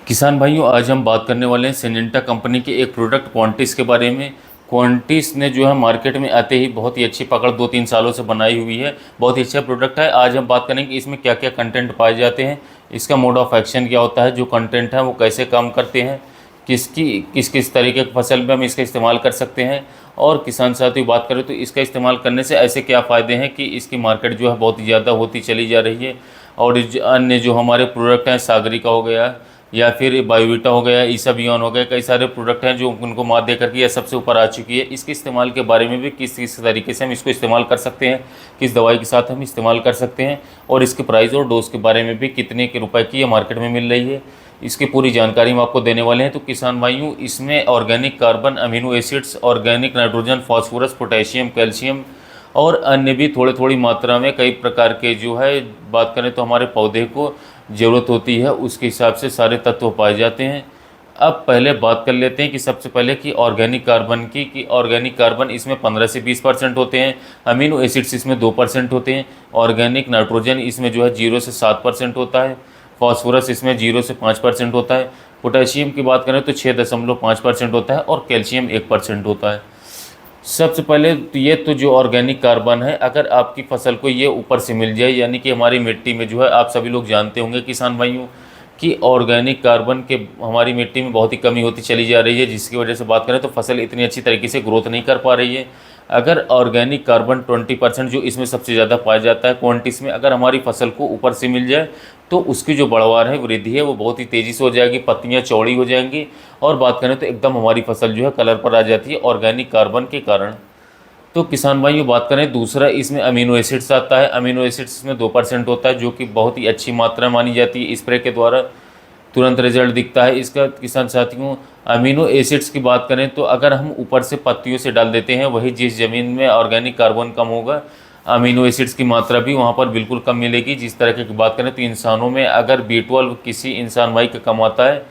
किसान भाइयों, आज हम बात करने वाले हैं सिंजेंटा कंपनी के एक प्रोडक्ट क्वांटिस के बारे में। क्वांटिस ने जो है मार्केट में आते ही बहुत ही अच्छी पकड़ 2-3 सालों से बनाई हुई है। बहुत ही अच्छा प्रोडक्ट है। आज हम बात करेंगे कि इसमें क्या क्या कंटेंट पाए जाते हैं, इसका मोड ऑफ एक्शन क्या होता है, जो कंटेंट है वो कैसे काम करते हैं, किस किस तरीके की फसल में हम इसका इस्तेमाल कर सकते हैं। और किसान साथियों बात करें तो इसका इस्तेमाल करने से ऐसे क्या फ़ायदे हैं कि इसकी मार्केट जो है बहुत ही ज़्यादा होती चली जा रही है। और अन्य जो हमारे प्रोडक्ट हैं, सागरिका हो गया या फिर बायोवीटा हो गया, ईसाबियन हो गया, कई सारे प्रोडक्ट हैं जो उनको मात दे करके यह सबसे ऊपर आ चुकी है। इसके इस्तेमाल के बारे में भी किस किस तरीके से हम इसको इस्तेमाल कर सकते हैं, किस दवाई के साथ हम इस्तेमाल कर सकते हैं, और इसके प्राइस और डोज के बारे में भी कितने के रुपए की ये मार्केट में मिल रही है, इसकी पूरी जानकारी हम आपको देने वाले हैं। तो किसान भाइयों, इसमें organic carbon, amino acids, organic nitrogen, phosphorus, potassium, calcium और अन्य भी थोड़ी थोड़ी मात्रा में कई प्रकार के जो है बात करें तो हमारे पौधे को ज़रूरत होती है, उसके हिसाब से सारे तत्व पाए जाते हैं। अब पहले बात कर लेते हैं कि सबसे पहले कि ऑर्गेनिक कार्बन की, कि ऑर्गेनिक कार्बन इसमें 15 से 20% होते हैं, अमीनो एसिड्स इसमें 2% होते हैं, ऑर्गेनिक नाइट्रोजन इसमें जो है 0 से 7% होता है, फास्फोरस इसमें 0 से 5% होता है, पोटेशियम की बात करें तो 6.5% होता है और कैल्शियम 1% होता है। सबसे पहले तो ये तो जो ऑर्गेनिक कार्बन है, अगर आपकी फसल को ये ऊपर से मिल जाए, यानी कि हमारी मिट्टी में जो है, आप सभी लोग जानते होंगे किसान भाइयों कि ऑर्गेनिक कार्बन के हमारी मिट्टी में बहुत ही कमी होती चली जा रही है, जिसकी वजह से बात करें तो फसल इतनी अच्छी तरीके से ग्रोथ नहीं कर पा रही है। अगर ऑर्गेनिक कार्बन 20% जो इसमें सबसे ज़्यादा पाया जाता है क्वांटिस में, अगर हमारी फसल को ऊपर से मिल जाए तो उसकी जो बढ़वार है, वृद्धि है, वो बहुत ही तेज़ी से हो जाएगी, पत्तियाँ चौड़ी हो जाएंगी और बात करें तो एकदम हमारी फसल जो है कलर पर आ जाती है ऑर्गेनिक कार्बन के कारण। तो किसान भाइयों बात करें दूसरा, इसमें अमीनो एसिड्स आता है। अमीनो एसिड्स इसमें 2% होता है, जो कि बहुत ही अच्छी मात्रा मानी जाती है। स्प्रे के द्वारा तुरंत रिजल्ट दिखता है इसका। किसान साथियों, अमीनो एसिड्स की बात करें तो अगर हम ऊपर से पत्तियों से डाल देते हैं, वही जिस ज़मीन में ऑर्गेनिक कार्बन कम होगा, अमीनो एसिड्स की मात्रा भी वहाँ पर बिल्कुल कम मिलेगी। जिस तरह की बात करें तो इंसानों में अगर B12 किसी इंसान भाई का कम आता है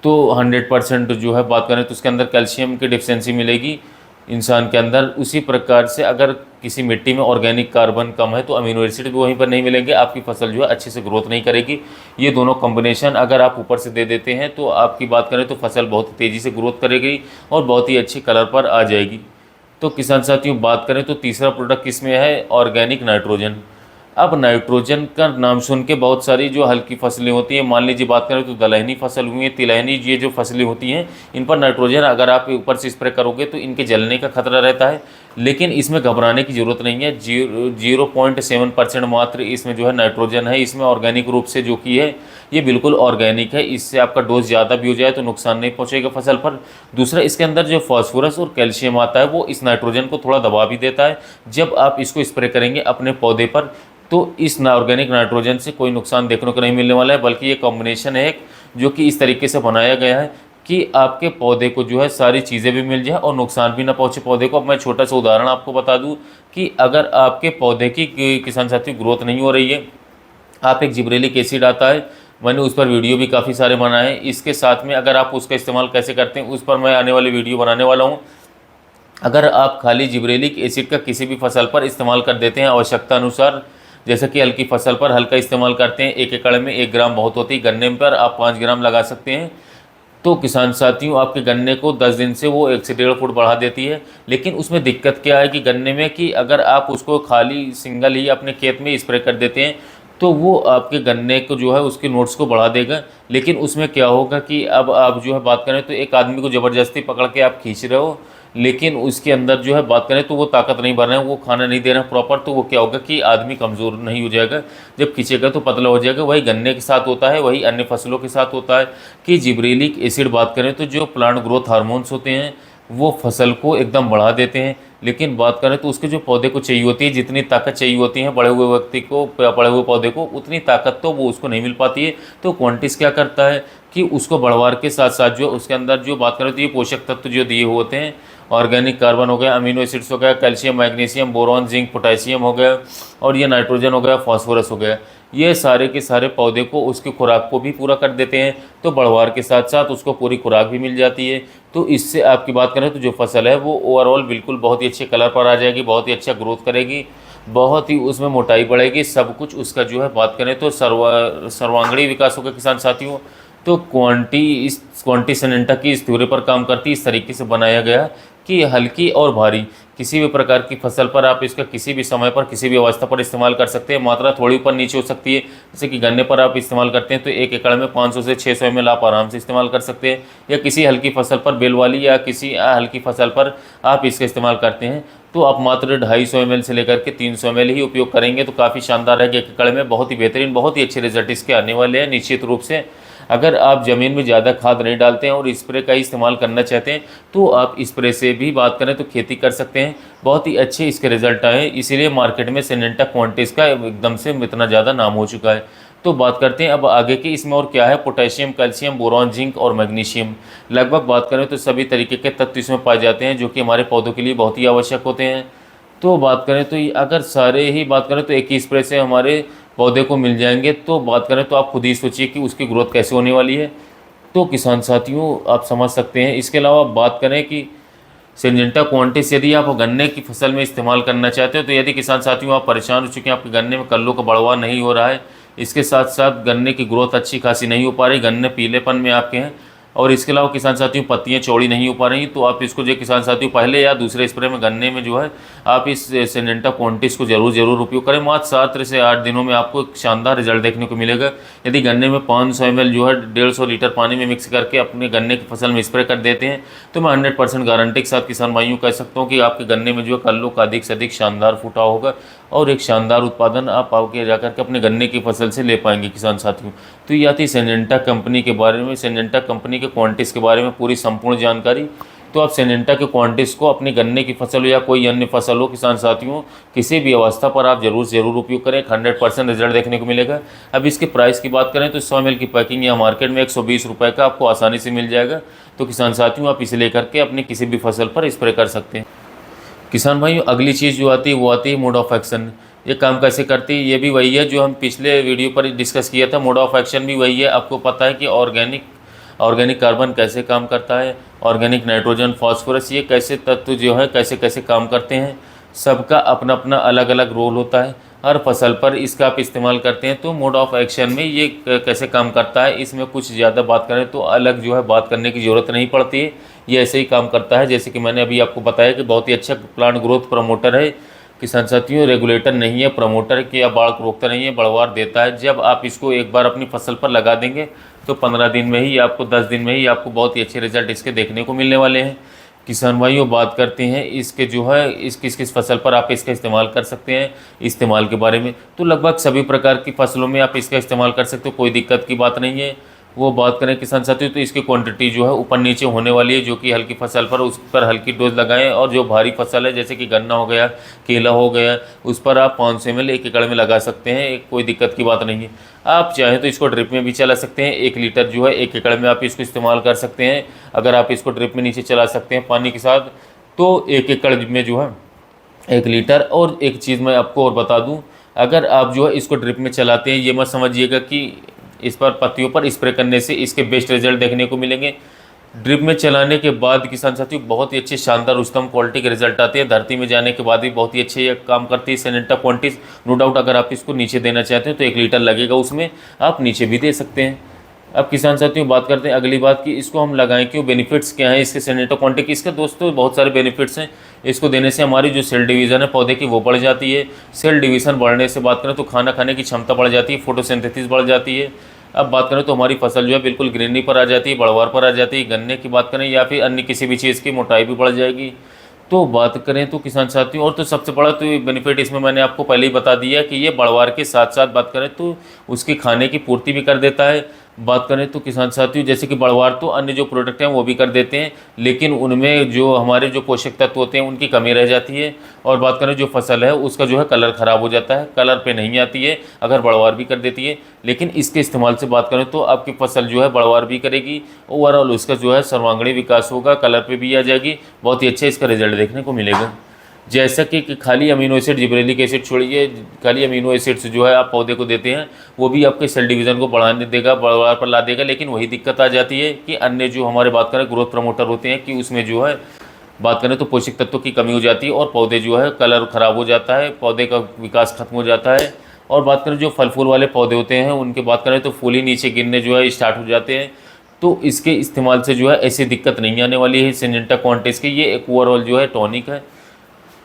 तो 100% जो है बात करें तो उसके अंदर कैल्शियम की डिफिशेंसी मिलेगी इंसान के अंदर। उसी प्रकार से अगर किसी मिट्टी में ऑर्गेनिक कार्बन कम है तो अमीनो एसिड भी वहीं पर नहीं मिलेंगे, आपकी फसल जो है अच्छे से ग्रोथ नहीं करेगी। ये दोनों कॉम्बिनेशन अगर आप ऊपर से दे देते हैं तो आपकी बात करें तो फसल बहुत तेज़ी से ग्रोथ करेगी और बहुत ही अच्छी कलर पर आ जाएगी। तो किसान साथियों बात करें तो तीसरा प्रोडक्ट किसमें है, ऑर्गेनिक नाइट्रोजन। अब नाइट्रोजन का नाम सुन के बहुत सारी जो हल्की फसलें होती हैं, मान लीजिए बात करें तो दलहनी फसल हुई है, तिलहनी, ये जो फसलें होती हैं, इन पर नाइट्रोजन अगर आप ऊपर से स्प्रे करोगे तो इनके जलने का खतरा रहता है। लेकिन इसमें घबराने की ज़रूरत नहीं है। 0.7% मात्र इसमें जो है नाइट्रोजन है, इसमें ऑर्गेनिक रूप से जो कि है ये बिल्कुल ऑर्गेनिक है। इससे आपका डोज ज़्यादा भी हो जाए तो नुकसान नहीं पहुँचेगा फसल पर। दूसरा, इसके अंदर जो फास्फोरस और कैल्शियम आता है वो इस नाइट्रोजन को थोड़ा दबा भी देता है। जब आप इसको स्प्रे करेंगे अपने पौधे पर तो इस ऑर्गेनिक नाइट्रोजन से कोई नुकसान देखने को नहीं मिलने वाला है, बल्कि ये कॉम्बिनेशन है एक जो कि इस तरीके से बनाया गया है कि आपके पौधे को जो है सारी चीज़ें भी मिल जाए और नुकसान भी ना पहुँचे पौधे को। अब मैं छोटा सा उदाहरण आपको बता दूं कि अगर आपके पौधे की किसान साथी ग्रोथ नहीं हो रही है, आप एक जिब्रेलिक एसिड आता है, मैंने उस पर वीडियो भी काफ़ी सारे बनाए हैं, इसके साथ में अगर आप उसका इस्तेमाल कैसे करते हैं उस पर मैं आने वाली वीडियो बनाने वाला हूँ। अगर आप खाली जिब्रेलिक एसिड का किसी भी फसल पर इस्तेमाल कर देते हैं आवश्यकता अनुसार, जैसे कि हल्की फसल पर हल्का इस्तेमाल करते हैं, 1 एकड़ में 1 ग्राम बहुत होती है, गन्ने पर आप 5 ग्राम लगा सकते हैं, तो किसान साथियों आपके गन्ने को 10 दिन से वो 1 से 1.5 फुट बढ़ा देती है। लेकिन उसमें दिक्कत क्या है कि गन्ने में कि अगर आप उसको खाली सिंगल ही अपने खेत में स्प्रे कर देते हैं तो वो आपके गन्ने को जो है उसकी नोट्स को बढ़ा देगा। लेकिन उसमें क्या होगा कि अब आप जो है बात करें तो एक आदमी को ज़बरदस्ती पकड़ के आप खींच रहे हो, लेकिन उसके अंदर जो है बात करें तो वो ताकत नहीं भर रहे हैं, वो खाना नहीं दे रहे हैं प्रॉपर, तो वो क्या होगा कि आदमी कमज़ोर नहीं हो जाएगा, जब खींचेगा तो पतला हो जाएगा। वही गन्ने के साथ होता है, वही अन्य फसलों के साथ होता है कि जिब्रेलिक एसिड बात करें तो जो प्लांट ग्रोथ हार्मोन्स होते हैं वो फसल को एकदम बढ़ा देते हैं। लेकिन बात करें तो उसके जो पौधे को चाहिए होती है, जितनी ताकत चाहिए होती है बड़े हुए व्यक्ति को, बड़े हुए पौधे को, उतनी ताकत तो वो उसको नहीं मिल पाती है। तो क्वांटिस क्या करता है कि उसको बढ़वार के साथ साथ जो उसके अंदर जो बात करें तो ये पोषक तत्व जो दिए होते हैं, ऑर्गेनिक कार्बन हो गया, अमीनो एसिड्स हो गया, calcium, magnesium, boron, zinc, potassium हो गया, और ये नाइट्रोजन हो गया, फास्फोरस हो गया, ये सारे के सारे पौधे को उसकी खुराक को भी पूरा कर देते हैं। तो बढ़वार के साथ साथ उसको पूरी खुराक भी मिल जाती है। तो इससे आपकी बात करें तो जो फसल है वो ओवरऑल बिल्कुल बहुत ही अच्छे कलर पर आ जाएगी, बहुत ही अच्छा ग्रोथ करेगी, बहुत ही उसमें मोटाई बढ़ेगी, सब कुछ उसका जो है बात करें तो सर्वांगीण विकास होगा किसान साथियों। तो क्वांटी सिनेंटा की इस थ्योरी पर काम करती है, इस तरीके से बनाया गया कि हल्की और भारी किसी भी प्रकार की फसल पर आप इसका किसी भी समय पर किसी भी अवस्था पर इस्तेमाल कर सकते हैं। मात्रा थोड़ी ऊपर नीचे हो सकती है, जैसे कि गन्ने पर आप इस्तेमाल करते हैं तो 1 एकड़ में 500 से 600 ml आप आराम से इस्तेमाल कर सकते हैं, या किसी हल्की फसल पर बेल वाली या किसी हल्की फसल पर आप इसका इस्तेमाल करते हैं तो आप मात्र 250 ml से लेकर के 300 ml ही उपयोग करेंगे तो काफ़ी शानदार है। 1 एकड़ में बहुत ही बेहतरीन, बहुत ही अच्छे रिजल्ट इसके आने वाले हैं निश्चित रूप से। अगर आप ज़मीन में ज़्यादा खाद नहीं डालते हैं और स्प्रे का ही इस्तेमाल करना चाहते हैं तो आप स्प्रे से भी बात करें तो खेती कर सकते हैं, बहुत ही अच्छे इसके रिजल्ट आए, इसीलिए मार्केट में सिनेंटा क्वांटिस का एकदम से इतना ज़्यादा नाम हो चुका है। तो बात करते हैं अब आगे की, इसमें और क्या है। पोटेशियम, कैल्शियम, बोरॉन, जिंक और मैग्नीशियम, लगभग बात करें तो सभी तरीके के तत्व इसमें पाए जाते हैं जो कि हमारे पौधों के लिए बहुत ही आवश्यक होते हैं। तो बात करें तो अगर सारे ही बात करें तो एक ही स्प्रे से हमारे पौधे को मिल जाएंगे तो बात करें तो आप खुद ही सोचिए कि उसकी ग्रोथ कैसे होने वाली है। तो किसान साथियों आप समझ सकते हैं। इसके अलावा बात करें कि सिंजेंटा क्वांटिस यदि आप गन्ने की फसल में इस्तेमाल करना चाहते हो तो यदि किसान साथियों आप परेशान हो चुके हैं, आपके गन्ने में कल्लों का बढ़ावा नहीं हो रहा है, इसके साथ साथ गन्ने की ग्रोथ अच्छी खासी नहीं हो पा रही, गन्ने पीलेपन में आपके हैं, और इसके अलावा किसान साथियों पत्तियां चौड़ी नहीं हो पा रही, तो आप इसको जो किसान साथियों पहले या दूसरे स्प्रे में गन्ने में जो है आप इस सिंजेंटा क्वांटिस को जरूर उपयोग करें। मात्र 7 से 8 दिनों में आपको एक शानदार रिजल्ट देखने को मिलेगा। यदि गन्ने में 500 ml जो है 150 लीटर पानी में मिक्स करके अपने गन्ने की फसल में स्प्रे कर देते हैं तो मैं 100% गारंटी के साथ किसान भाइयों कह सकता हूँ कि आपके गन्ने में जो है कल्लों का अधिक से अधिक शानदार फुटाव होगा और एक शानदार उत्पादन आप आगे जाकर के अपने गन्ने की फसल से ले पाएंगे किसान साथियों। तो ये आती सिंजेंटा कंपनी के बारे में, सिंजेंटा कंपनी के क्वांटिस के बारे में पूरी संपूर्ण जानकारी। तो आप सिंजेंटा के क्वांटिस को अपनी गन्ने की फसल हो या कोई अन्य फसल हो किसान साथियों किसी भी अवस्था पर आप जरूर उपयोग करें, 100% रिजल्ट देखने को मिलेगा। अब इसके प्राइस की बात करें तो 100 ml की पैकिंग या मार्केट में 120 रुपये का आपको आसानी से मिल जाएगा। तो किसान साथियों आप इसे लेकर के अपनी किसी भी फसल पर स्प्रे कर सकते हैं। किसान भाइयों अगली चीज़ जो आती है वो आती है मोड ऑफ एक्शन। ये काम कैसे करती है, ये भी वही है जो हम पिछले वीडियो पर डिस्कस किया था। मोड ऑफ एक्शन भी वही है। आपको पता है कि ऑर्गेनिक कार्बन कैसे काम करता है, ऑर्गेनिक नाइट्रोजन, फास्फोरस, ये कैसे तत्व जो है कैसे कैसे काम करते हैं, सबका अपना अपना अलग अलग रोल होता है। हर फसल पर इसका आप इस्तेमाल करते हैं। तो मोड ऑफ एक्शन में ये कैसे काम करता है, इसमें कुछ ज़्यादा बात करें तो अलग जो है बात करने की ज़रूरत नहीं पड़ती है। ये ऐसे ही काम करता है जैसे कि मैंने अभी आपको बताया कि बहुत ही अच्छा प्लांट ग्रोथ प्रमोटर है किसान साथियों। रेगुलेटर नहीं है, प्रमोटर कि या बाढ़ रोकता नहीं है, बढ़वार देता है। जब आप इसको एक बार अपनी फसल पर लगा देंगे तो 15 दिन में ही आपको 10 दिन में ही आपको बहुत ही अच्छे रिजल्ट इसके देखने को मिलने वाले हैं। किसान भाइयों बात करते हैं इसके जो है इस किस फसल पर आप इसका इस्तेमाल कर सकते हैं। इस्तेमाल के बारे में तो लगभग सभी प्रकार की फसलों में आप इसका इस्तेमाल कर सकते हो, कोई दिक्कत की बात नहीं है। वो बात करें किसान साथियों तो इसकी क्वांटिटी जो है ऊपर नीचे होने वाली है, जो कि हल्की फसल पर उस पर हल्की डोज लगाएं, और जो भारी फसल है जैसे कि गन्ना हो गया, केला हो गया, उस पर आप 500 ml 1 एकड़ में लगा सकते हैं, कोई दिक्कत की बात नहीं है। आप चाहें तो इसको ड्रिप में भी चला सकते हैं। 1 लीटर जो है 1 एकड़ में आप इसको इस्तेमाल कर सकते हैं। अगर आप इसको ड्रिप में नीचे चला सकते हैं पानी के साथ तो 1 एकड़ में जो है 1 लीटर। और एक चीज़ मैं आपको और बता दूँ, अगर आप जो है इसको ड्रिप में चलाते हैं ये मत समझिएगा कि इस पर पत्तियों पर स्प्रे करने से इसके बेस्ट रिजल्ट देखने को मिलेंगे। ड्रिप में चलाने के बाद किसान साथियों बहुत ही अच्छे शानदार उत्तम क्वालिटी के रिजल्ट आते हैं। धरती में जाने के बाद भी बहुत ही अच्छे ये काम करती है सिंजेंटा क्वांटिस। नो डाउट अगर आप इसको नीचे देना चाहते हैं तो 1 लीटर लगेगा, उसमें आप नीचे भी दे सकते हैं। अब किसान साथियों बात करते हैं अगली बात की इसको हम लगाएं क्यों, बेनिफिट्स क्या हैं इसके सिंजेंटा क्वांटिस। इसके दोस्तों बहुत सारे बेनिफिट्स हैं। इसको देने से हमारी जो सेल डिवीज़न है पौधे की वो बढ़ जाती है। सेल डिवीज़न बढ़ने से बात करें तो खाना खाने की क्षमता बढ़ जाती है, फोटोसिंथेसिस बढ़ जाती है। अब बात करें तो हमारी फसल जो है बिल्कुल ग्रीनरी पर आ जाती है, बढ़वार पर आ जाती है। गन्ने की बात करें या फिर अन्य किसी भी चीज़ की मोटाई भी बढ़ जाएगी। तो बात करें तो किसान साथियों और तो सबसे बड़ा तो बेनिफिट इसमें मैंने आपको पहले ही बता दिया कि ये बढ़वार के साथ साथ बात करें तो उसकी खाने की पूर्ति भी कर देता है। बात करें तो किसान साथियों जैसे कि बढ़वार तो अन्य जो प्रोडक्ट हैं वो भी कर देते हैं, लेकिन उनमें जो हमारे जो पोषक तत्व होते हैं उनकी कमी रह जाती है। और बात करें जो फसल है उसका जो है कलर ख़राब हो जाता है, कलर पे नहीं आती है अगर बढ़वार भी कर देती है। लेकिन इसके इस्तेमाल से बात करें तो आपकी फसल जो है बढ़वार भी करेगी, ओवरऑल उसका जो है सर्वांगीण विकास होगा, कलर पे भी आ जाएगी, बहुत ही अच्छा इसका रिजल्ट देखने को मिलेगा। जैसा कि खाली अमीनो एसिड जिब्रेलिक एसिड छोड़िए, खाली अमीनो एसिड्स जो है आप पौधे को देते हैं वो भी आपके सेल डिवीज़न को बढ़ाने देगा, बढ़वार पर ला देगा। लेकिन वही दिक्कत आ जाती है कि अन्य जो हमारे बात करें ग्रोथ प्रमोटर होते हैं कि उसमें जो है बात करें तो पोषक तत्वों की कमी हो जाती है और पौधे जो है कलर ख़राब हो जाता है, पौधे का विकास खत्म हो जाता है। और बात करें जो फल फूल वाले पौधे होते हैं उनकी बात करें तो फूल ही नीचे गिरने जो है स्टार्ट हो जाते हैं। तो इसके इस्तेमाल से जो है ऐसी दिक्कत नहीं आने वाली है। सिंजेंटा क्वांटिस की ये एक ओवरऑल जो है टॉनिक है,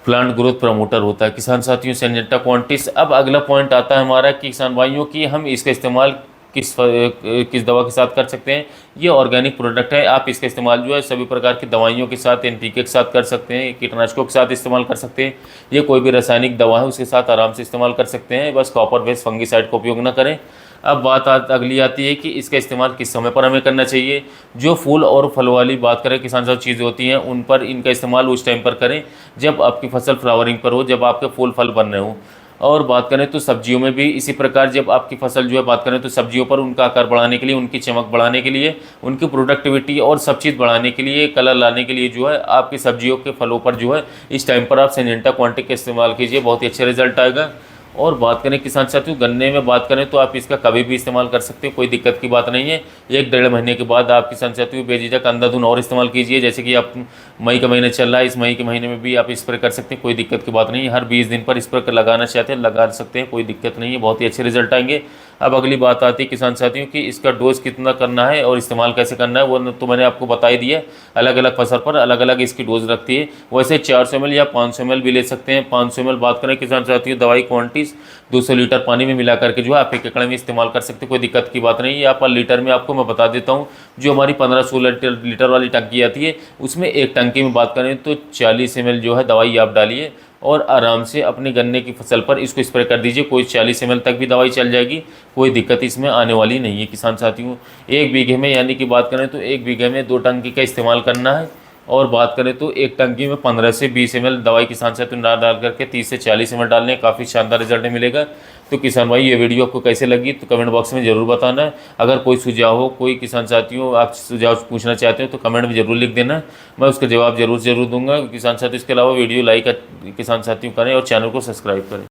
प्लांट ग्रोथ प्रमोटर होता है किसान साथियों सिंजेंटा क्वांटिस। अब अगला पॉइंट आता है हमारा कि किसान भाइयों की हम इसका इस्तेमाल किस दवा के साथ कर सकते हैं। ये ऑर्गेनिक प्रोडक्ट है, आप इसका इस्तेमाल जो है सभी प्रकार की दवाइयों के साथ, एनपीके के साथ कर सकते हैं, कीटनाशकों के साथ इस्तेमाल कर सकते हैं। ये कोई भी रासायनिक दवा है उसके साथ आराम से इस्तेमाल कर सकते हैं, बस कॉपर बेस्ड फंगीसाइड का उपयोग ना करें। अब बात अगली आती है कि इसका इस्तेमाल किस समय पर हमें करना चाहिए। जो फूल और फल वाली बात करें किसान साथ चीज़ें होती हैं उन पर इनका इस्तेमाल उस टाइम पर करें जब आपकी फसल फ्लावरिंग पर हो, जब आपके फूल फल बन रहे हो। और बात करें तो सब्जियों में भी इसी प्रकार, जब आपकी फसल जो है बात करें तो सब्जियों पर उनका आकार बढ़ाने के लिए, उनकी चमक बढ़ाने के लिए, उनकी प्रोडक्टिविटी और सब चीज़ बढ़ाने के लिए, कलर लाने के लिए जो है आपकी सब्जियों के फलों पर जो है इस टाइम पर आप सिंजेंटा क्वांटिक का इस्तेमाल कीजिए, बहुत ही अच्छा रिजल्ट आएगा। और बात करें किसान साथियों गन्ने में बात करें तो आप इसका कभी भी इस्तेमाल कर सकते हो, कोई दिक्कत की बात नहीं है। 1-1.5 महीने के बाद आप किसान साथियों बेझिझक अंधाधुन और इस्तेमाल कीजिए। जैसे कि आप मई का महीना चल रहा है, इस मई के महीने में भी आप स्प्रे कर सकते हैं, कोई दिक्कत की बात नहीं है। हर 20 दिन पर स्प्रे लगाना चाहते हैं लगा सकते हैं, कोई दिक्कत नहीं है, बहुत ही अच्छे रिजल्ट आएंगे। अब अगली बात आती है किसान साथियों कि इसका डोज कितना करना है और इस्तेमाल कैसे करना है, वो तो मैंने आपको बता ही दिया। अलग अलग फसल पर अलग अलग इसकी डोज रखती है। वैसे 400 ml या 500 ml भी ले सकते हैं। 500 ml बात करें किसान साथियों दवाई क्वांटिस 200 लीटर पानी में मिला करके जो है आप 1 एकड़ में इस्तेमाल कर सकते हैं, कोई दिक्कत की बात नहीं है। यहाँ पर लीटर में आपको मैं बता देता हूँ, जो हमारी 15-16 लीटर वाली टंकी आती है उसमें एक टंकी में बात करें तो 40 ml जो है दवाई आप डालिए और आराम से अपने गन्ने की फसल पर इसको स्प्रे कर दीजिए। कोई 40 ml तक भी दवाई चल जाएगी, कोई दिक्कत इसमें आने वाली नहीं है किसान साथियों। 1 बीघे में यानी कि बात करें तो 1 बीघे में 2 टंकी का इस्तेमाल करना है। और बात करें तो एक टंकी में 15 से 20 ml दवाई किसान साथियों डाल करके 30 से 40 ml डालने, काफ़ी शानदार रिजल्ट मिलेगा। तो किसान भाई ये वीडियो आपको कैसे लगी तो कमेंट बॉक्स में ज़रूर बताना है। अगर कोई सुझाव हो, कोई किसान साथियों आप सुझाव पूछना चाहते हो तो कमेंट में ज़रूर लिख देना, मैं उसका जवाब जरूर दूंगा। किसान साथियों इसके अलावा वीडियो लाइक किसान साथियों करें और चैनल को सब्सक्राइब करें।